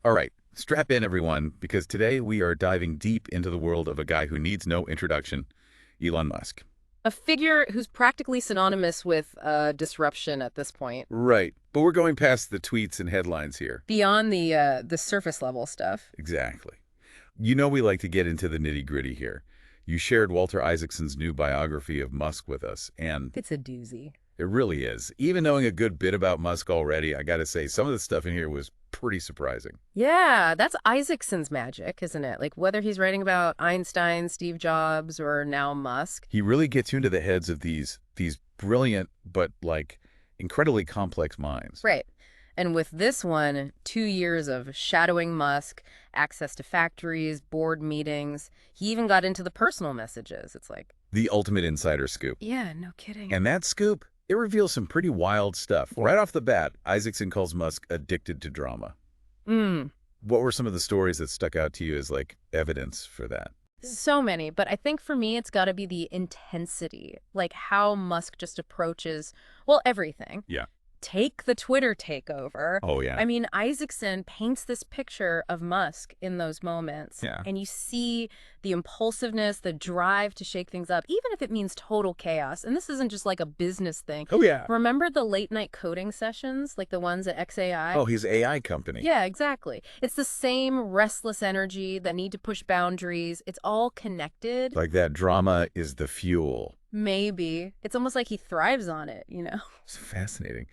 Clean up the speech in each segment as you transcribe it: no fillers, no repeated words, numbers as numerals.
All right, strap in everyone, because today we are diving deep into the world of a guy who needs no introduction, Elon Musk. A figure who's practically synonymous with disruption at this point, Right, but we're going past the tweets and headlines here. beyond the surface level stuff. Exactly. You know we like to get into the nitty-gritty here. You shared Walter Isaacson's new biography of Musk with us, and It's a doozy. it really is. Even knowing a good bit about Musk already, I gotta say, some of the stuff in here was pretty surprising. Yeah, that's Isaacson's magic, isn't it? Like whether he's writing about Einstein, Steve Jobs, or now Musk. He really gets you into the heads of these brilliant but, like, incredibly complex minds. Right. And with this one, 2 years of shadowing Musk, access to factories, board meetings. He even got into the personal messages. It's like, The ultimate insider scoop. yeah, no kidding. And that scoop, it reveals some pretty wild stuff. Right off the bat, Isaacson calls Musk addicted to drama. Mm. What were some of the stories that stuck out to you as, like, evidence for that? So many, but I think for me, it's got to be the intensity, like how Musk just approaches, well, everything. Yeah. Take the Twitter takeover. Oh, yeah. I mean, Isaacson paints this picture of Musk in those moments. Yeah. And you see the impulsiveness, the drive to shake things up, even if it means total chaos. And this isn't just like a business thing. Oh, yeah. Remember the late night coding sessions, like the ones at XAI? Oh, his AI company. Yeah, exactly. It's the same restless energy, that need to push boundaries. It's all connected. Like that drama is the fuel. Maybe. It's almost like he thrives on it, you know? It's fascinating.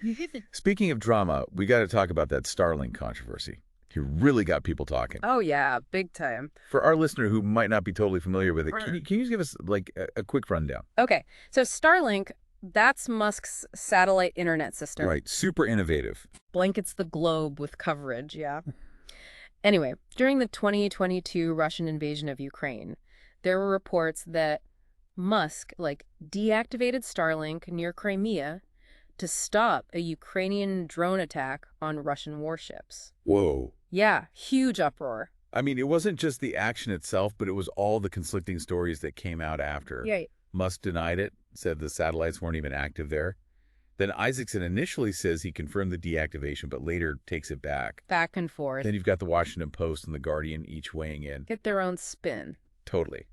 Speaking of drama, we got to talk about that Starlink controversy. He really got people talking. Oh, yeah, big time. For our listener who might not be totally familiar with it, can you give us, like, a quick rundown? Okay, so Starlink, that's Musk's satellite internet system. Right, super innovative. Blankets the globe with coverage, yeah. Anyway, during the 2022 Russian invasion of Ukraine, there were reports that Musk, like, deactivated Starlink near Crimea to stop a Ukrainian drone attack on Russian warships. Whoa. Yeah, huge uproar. I mean, it wasn't just the action itself, but it was all the conflicting stories that came out after. Yeah. Musk denied it, said the satellites weren't even active there. Then Isaacson initially says he confirmed the deactivation, but later takes it back. Back and forth. Then you've got the Washington Post and the Guardian each weighing in. Get their own spin. Totally.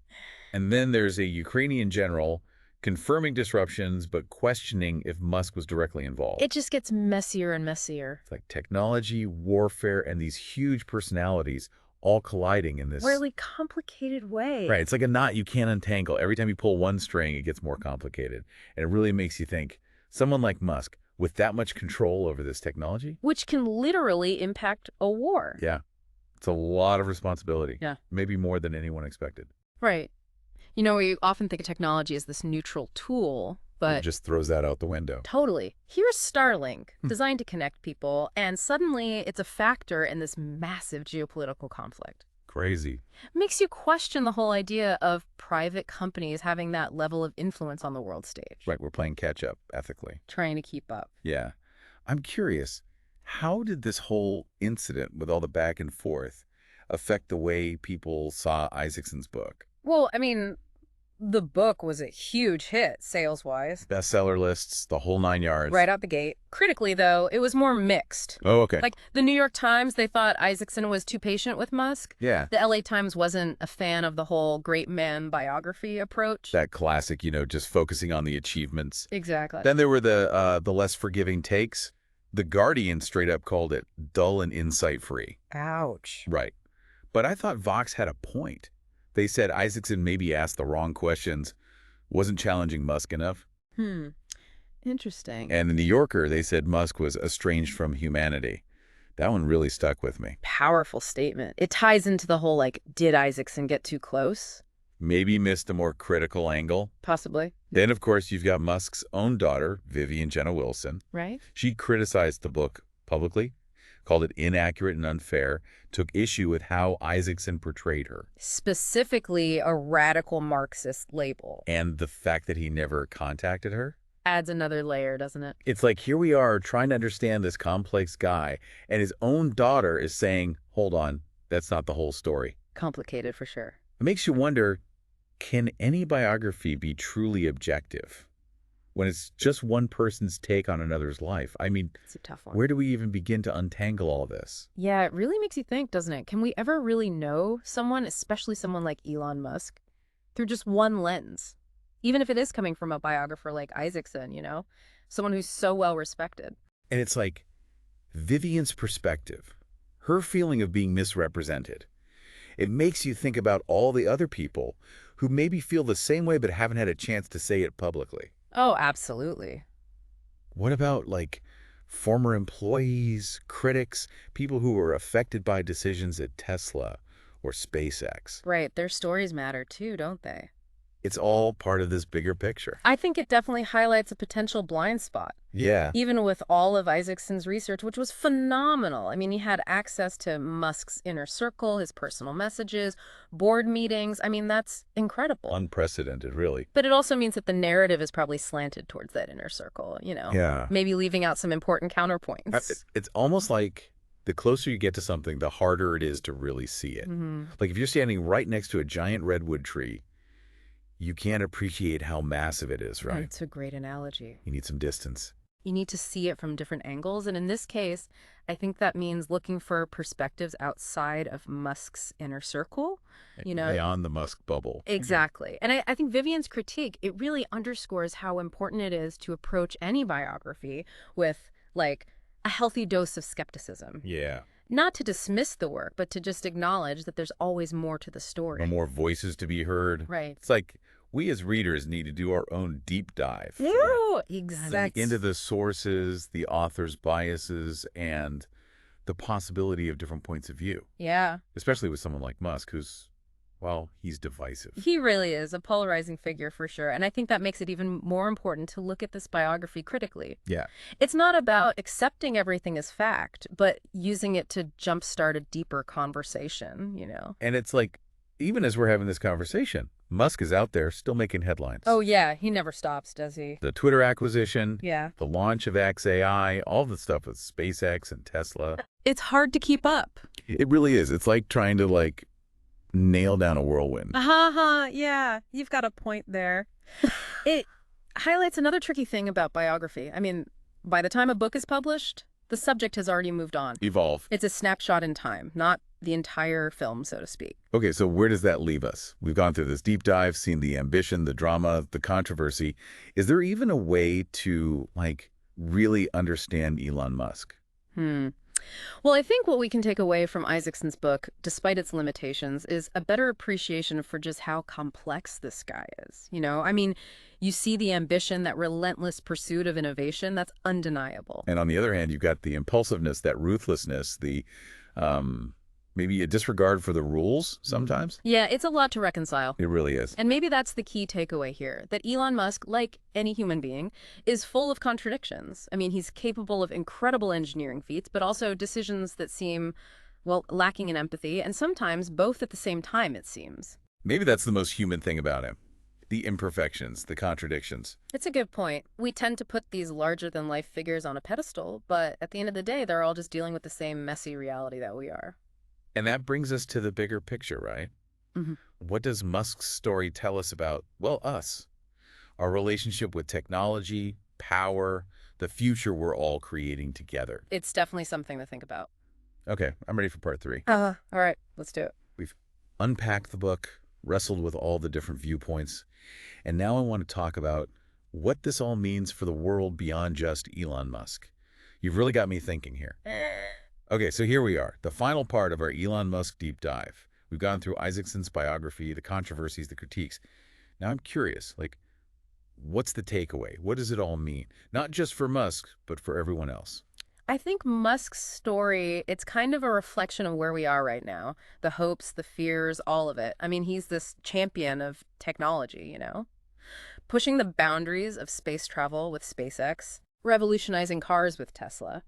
And then there's a Ukrainian general confirming disruptions, but questioning if Musk was directly involved. It just gets messier and messier. It's like technology, warfare, and these huge personalities all colliding in this Really complicated way. Right. It's like a knot you can't untangle. Every time you pull one string, it gets more complicated. And it really makes you think, someone like Musk, with that much control over this technology? Which can literally impact a war. Yeah. It's a lot of responsibility. Yeah. Maybe more than anyone expected. Right. You know, we often think of technology as this neutral tool, It but just throws that out the window. totally. Here's Starlink, designed to connect people, and suddenly it's a factor in this massive geopolitical conflict. Crazy. Makes you question the whole idea of private companies having that level of influence on the world stage. Right. We're playing catch up ethically. Trying to keep up. Yeah. I'm curious, how did this whole incident with all the back and forth affect the way people saw Isaacson's book? Well, I mean, the book was a huge hit, sales-wise. Bestseller lists, the whole 9 yards. Right out the gate. Critically, though, it was more mixed. Oh, okay. Like, the New York Times, they thought Isaacson was too patient with Musk. Yeah. The LA Times wasn't a fan of the whole great man biography approach. That classic, just focusing on the achievements. Exactly. Then there were the less forgiving takes. The Guardian straight up called it dull and insight-free. Ouch. Right. But I thought Vox had a point. They said Isaacson maybe asked the wrong questions, wasn't challenging Musk enough. Interesting. And the New Yorker, they said Musk was estranged from humanity. That one really stuck with me. Powerful statement. It ties into the whole, like, did Isaacson get too close? Maybe missed a more critical angle. Possibly. Then, of course, you've got Musk's own daughter, Vivian Jenna Wilson. Right? She criticized the book publicly, called it inaccurate and unfair, took issue with how Isaacson portrayed her. Specifically a radical Marxist label. And the fact that he never contacted her. Adds another layer, doesn't it? It's like here we are trying to understand this complex guy, and his own daughter is saying, hold on, that's not the whole story. Complicated for sure. It makes you wonder, can any biography be truly objective? when it's just one person's take on another's life. I mean, It's a tough one. where do we even begin to untangle all this? Yeah, it really makes you think, doesn't it? Can we ever really know someone, especially someone like Elon Musk, through just one lens? Even if it is coming from a biographer like Isaacson, someone who's so well respected. And it's like Vivian's perspective, her feeling of being misrepresented. It makes you think about all the other people who maybe feel the same way but haven't had a chance to say it publicly. Oh, absolutely. What about, like, former employees, critics, people who were affected by decisions at Tesla or SpaceX? Right, their stories matter too, don't they? It's all part of this bigger picture. I think it definitely highlights a potential blind spot. Yeah. Even with all of Isaacson's research, which was phenomenal. I mean, he had access to Musk's inner circle, his personal messages, board meetings. I mean, that's incredible. Unprecedented, really. But it also means that the narrative is probably slanted towards that inner circle, Yeah. maybe leaving out some important counterpoints. It's almost like the closer you get to something, the harder it is to really see it. Like if you're standing right next to a giant redwood tree, you can't appreciate how massive it is, right? That's a great analogy. You need some distance. You need to see it from different angles. And in this case, I think that means looking for perspectives outside of Musk's inner circle, Beyond the Musk bubble. Exactly. And I think Vivian's critique, it really underscores how important it is to approach any biography with, like, a healthy dose of skepticism. Yeah. Not to dismiss the work, but to just acknowledge that there's always more to the story. No more voices to be heard. Right. It's like we as readers need to do our own deep dive. Ooh, Like, exactly. into the sources, the author's biases, and the possibility of different points of view. Yeah. Especially with someone like Musk, who's, well, he's divisive. He really is a polarizing figure for sure. And I think that makes it even more important to look at this biography critically. Yeah. It's not about accepting everything as fact, but using it to jumpstart a deeper conversation, And it's like, even as we're having this conversation, Musk is out there still making headlines. Oh, yeah. He never stops, does he? The Twitter acquisition, Yeah. the launch of XAI, all the stuff with SpaceX and Tesla. It's hard to keep up. It really is. It's like trying to, nail down a whirlwind. Yeah. You've got a point there. It highlights another tricky thing about biography. I mean, by the time a book is published, the subject has already moved on. Evolve. It's a snapshot in time, not the entire film, so to speak. Okay, so where does that leave us? We've gone through this deep dive, seen the ambition, the drama, the controversy. Is there even a way to, really understand Elon Musk? Well, I think what we can take away from Isaacson's book, despite its limitations, is a better appreciation for just how complex this guy is. I mean, you see the ambition, that relentless pursuit of innovation, that's undeniable. And on the other hand, you've got the impulsiveness, that ruthlessness, the maybe a disregard for the rules sometimes. Yeah, it's a lot to reconcile. It really is. And maybe that's the key takeaway here, that Elon Musk, like any human being, is full of contradictions. I mean, he's capable of incredible engineering feats, but also decisions that seem, well, lacking in empathy, and sometimes both at the same time, it seems. Maybe that's the most human thing about him. The imperfections, the contradictions. It's a good point. We tend to put these larger-than-life figures on a pedestal, but at the end of the day, they're all just dealing with the same messy reality that we are. And that brings us to the bigger picture, right? What does Musk's story tell us about, well, us? Our relationship with technology, power, the future we're all creating together. It's definitely something to think about. Okay, I'm ready for part 3. All right, let's do it. We've unpacked the book, wrestled with all the different viewpoints, and now I want to talk about what this all means for the world beyond just Elon Musk. You've really got me thinking here. Okay, so here we are, the final part of our Elon Musk deep dive. We've gone through Isaacson's biography, the controversies, the critiques. Now I'm curious, what's the takeaway? What does it all mean? Not just for Musk, but for everyone else. I think Musk's story, it's kind of a reflection of where we are right now. The hopes, the fears, all of it. I mean, he's this champion of technology, pushing the boundaries of space travel with SpaceX, revolutionizing cars with Tesla.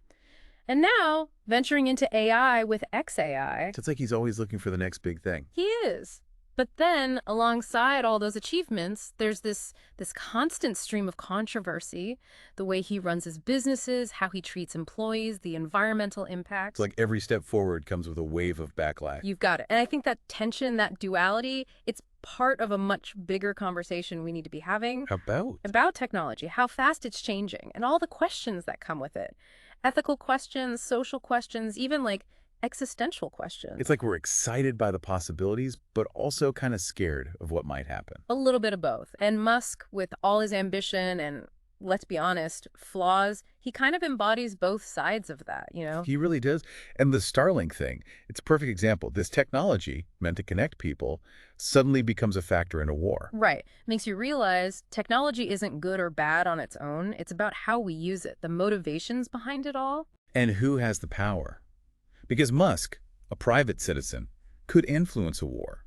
And now, venturing into AI with XAI. It's like he's always looking for the next big thing. He is. But then, alongside all those achievements, there's this constant stream of controversy, the way he runs his businesses, how he treats employees, the environmental It's impact. like every step forward comes with a wave of backlash. You've got it. And I think that tension, that duality, it's part of a much bigger conversation we need to be having How about? about technology, how fast it's changing, and all the questions that come with it. Ethical questions, social questions, even like existential questions. It's like we're excited by the possibilities, but also kind of scared of what might happen. A little bit of both. And Musk, with all his ambition and, let's be honest, flaws, he kind of embodies both sides of that, you know? He really does. And the Starlink thing, it's a perfect example. This technology, meant to connect people, suddenly becomes a factor in a war. Right. Makes you realize technology isn't good or bad on its own. It's about how we use it, the motivations behind it all. And who has the power? Because Musk, a private citizen, could influence a war,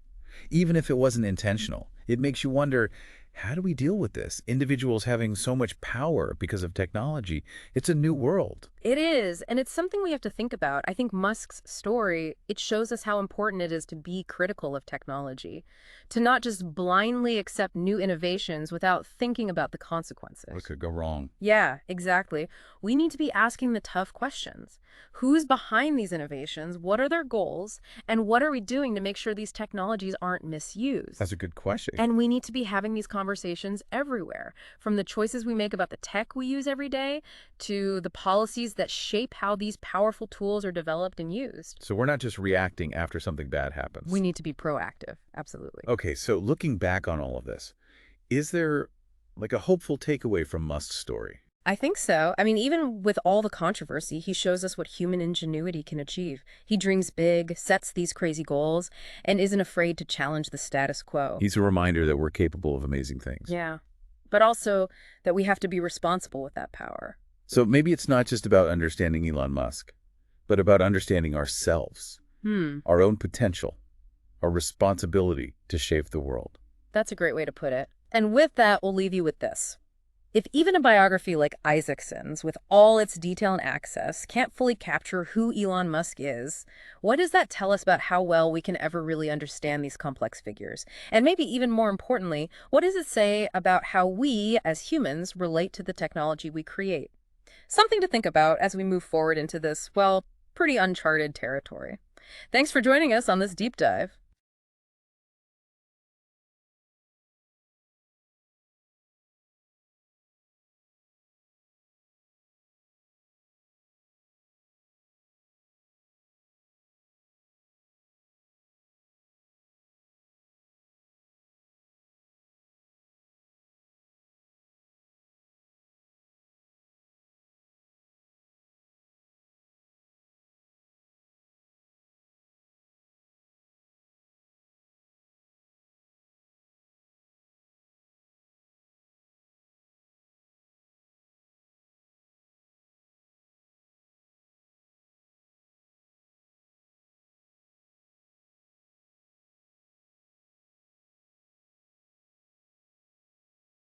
even if it wasn't intentional. It makes you wonder, how do we deal with this? Individuals having so much power because of technology. It's a new world. It is, and it's something we have to think about. I think Musk's story, it shows us how important it is to be critical of technology, to not just blindly accept new innovations without thinking about the consequences. What could go wrong? Yeah, exactly. We need to be asking the tough questions. Who's behind these innovations? What are their goals? And what are we doing to make sure these technologies aren't misused? That's a good question. And we need to be having these conversations everywhere, from the choices we make about the tech we use every day to the policies that shape how these powerful tools are developed and used. So we're not just reacting after something bad happens. We need to be proactive. Absolutely. Okay, so looking back on all of this, is there like a hopeful takeaway from Musk's story? I think so. I mean, even with all the controversy, he shows us what human ingenuity can achieve. He dreams big, sets these crazy goals, and isn't afraid to challenge the status quo. He's a reminder that we're capable of amazing things. Yeah. But also that we have to be responsible with that power. So maybe it's not just about understanding Elon Musk, but about understanding ourselves, our own potential, our responsibility to shape the world. That's a great way to put it. And with that, we'll leave you with this. If even a biography like Isaacson's, with all its detail and access, can't fully capture who Elon Musk is, what does that tell us about how well we can ever really understand these complex figures? And maybe even more importantly, what does it say about how we, as humans, relate to the technology we create? Something to think about as we move forward into this, well, pretty uncharted territory. Thanks for joining us on this deep dive.